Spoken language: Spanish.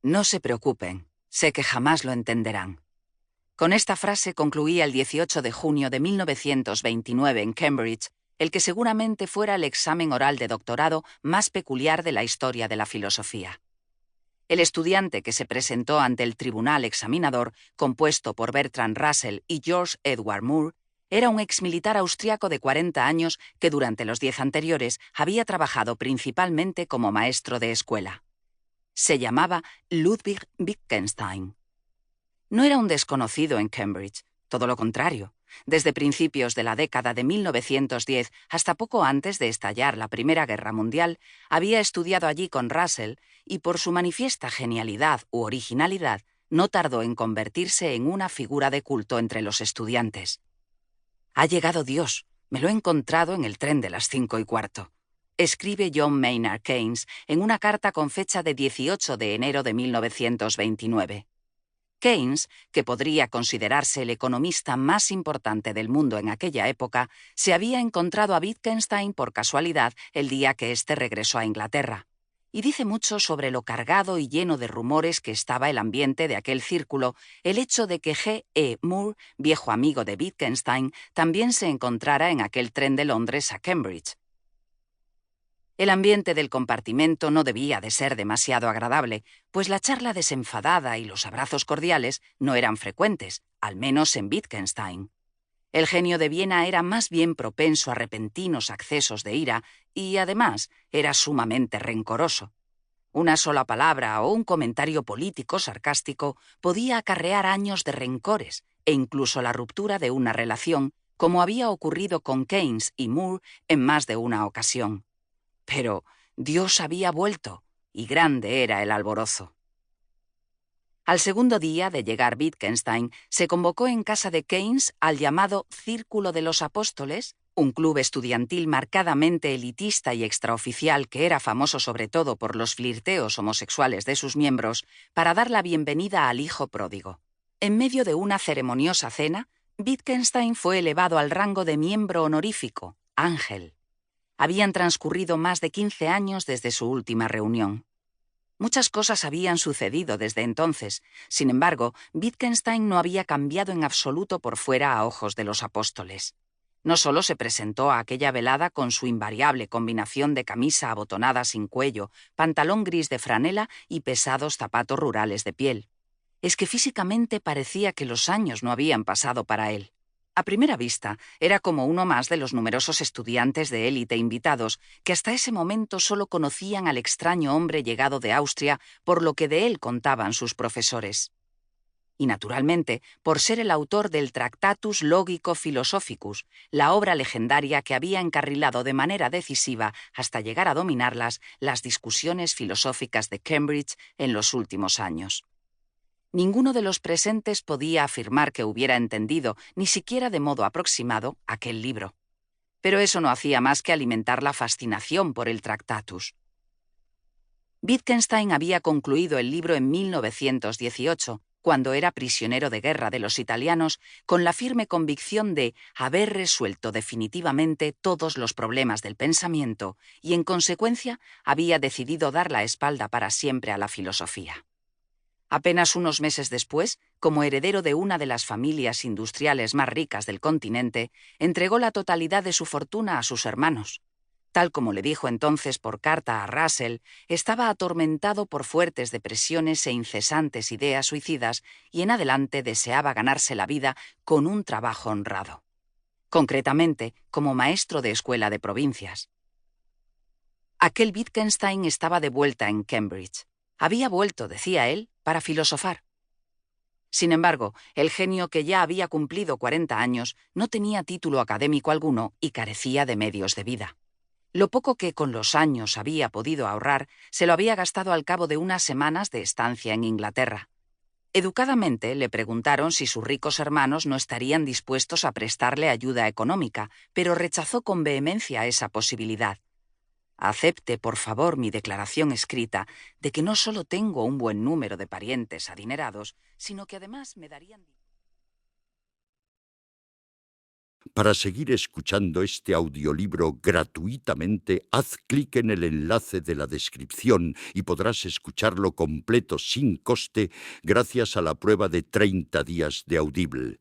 No se preocupen, sé que jamás lo entenderán. Con esta frase concluía el 18 de junio de 1929 en Cambridge, el que seguramente fuera el examen oral de doctorado más peculiar de la historia de la filosofía. El estudiante que se presentó ante el tribunal examinador, compuesto por Bertrand Russell y George Edward Moore, era un exmilitar austriaco de 40 años que durante los 10 anteriores había trabajado principalmente como maestro de escuela. Se llamaba Ludwig Wittgenstein. No era un desconocido en Cambridge, todo lo contrario. Desde principios de la década de 1910 hasta poco antes de estallar la Primera Guerra Mundial, había estudiado allí con Russell y por su manifiesta genialidad u originalidad no tardó en convertirse en una figura de culto entre los estudiantes. «Ha llegado Dios, me lo he encontrado en el tren de las 5:15», escribe John Maynard Keynes en una carta con fecha de 18 de enero de 1929. Keynes, que podría considerarse el economista más importante del mundo en aquella época, se había encontrado a Wittgenstein por casualidad el día que éste regresó a Inglaterra. Y dice mucho sobre lo cargado y lleno de rumores que estaba el ambiente de aquel círculo el hecho de que G. E. Moore, viejo amigo de Wittgenstein, también se encontrara en aquel tren de Londres a Cambridge. El ambiente del compartimento no debía de ser demasiado agradable, pues la charla desenfadada y los abrazos cordiales no eran frecuentes, al menos en Wittgenstein. El genio de Viena era más bien propenso a repentinos accesos de ira y, además, era sumamente rencoroso. Una sola palabra o un comentario político sarcástico podía acarrear años de rencores e incluso la ruptura de una relación, como había ocurrido con Keynes y Moore en más de una ocasión. Pero Dios había vuelto, y grande era el alborozo. Al segundo día de llegar Wittgenstein, se convocó en casa de Keynes al llamado Círculo de los Apóstoles, un club estudiantil marcadamente elitista y extraoficial que era famoso sobre todo por los flirteos homosexuales de sus miembros, para dar la bienvenida al hijo pródigo. En medio de una ceremoniosa cena, Wittgenstein fue elevado al rango de miembro honorífico, ángel. Habían transcurrido más de 15 años desde su última reunión. Muchas cosas habían sucedido desde entonces. Sin embargo, Wittgenstein no había cambiado en absoluto por fuera a ojos de los apóstoles. No solo se presentó a aquella velada con su invariable combinación de camisa abotonada sin cuello, pantalón gris de franela y pesados zapatos rurales de piel. Es que físicamente parecía que los años no habían pasado para él. A primera vista, era como uno más de los numerosos estudiantes de élite invitados que hasta ese momento solo conocían al extraño hombre llegado de Austria por lo que de él contaban sus profesores. Y naturalmente, por ser el autor del Tractatus Logico Philosophicus, la obra legendaria que había encarrilado de manera decisiva hasta llegar a dominarlas las discusiones filosóficas de Cambridge en los últimos años. Ninguno de los presentes podía afirmar que hubiera entendido, ni siquiera de modo aproximado, aquel libro. Pero eso no hacía más que alimentar la fascinación por el Tractatus. Wittgenstein había concluido el libro en 1918, cuando era prisionero de guerra de los italianos, con la firme convicción de haber resuelto definitivamente todos los problemas del pensamiento y, en consecuencia, había decidido dar la espalda para siempre a la filosofía. Apenas unos meses después, como heredero de una de las familias industriales más ricas del continente, entregó la totalidad de su fortuna a sus hermanos. Tal como le dijo entonces por carta a Russell, estaba atormentado por fuertes depresiones e incesantes ideas suicidas y en adelante deseaba ganarse la vida con un trabajo honrado. Concretamente, como maestro de escuela de provincias. Aquel Wittgenstein estaba de vuelta en Cambridge. Había vuelto, decía él, para filosofar. Sin embargo, el genio que ya había cumplido 40 años no tenía título académico alguno y carecía de medios de vida. Lo poco que con los años había podido ahorrar se lo había gastado al cabo de unas semanas de estancia en Inglaterra. Educadamente le preguntaron si sus ricos hermanos no estarían dispuestos a prestarle ayuda económica, pero rechazó con vehemencia esa posibilidad. Acepte, por favor, mi declaración escrita de que no solo tengo un buen número de parientes adinerados, sino que además me darían... Para seguir escuchando este audiolibro gratuitamente, haz clic en el enlace de la descripción y podrás escucharlo completo sin coste gracias a la prueba de 30 días de Audible.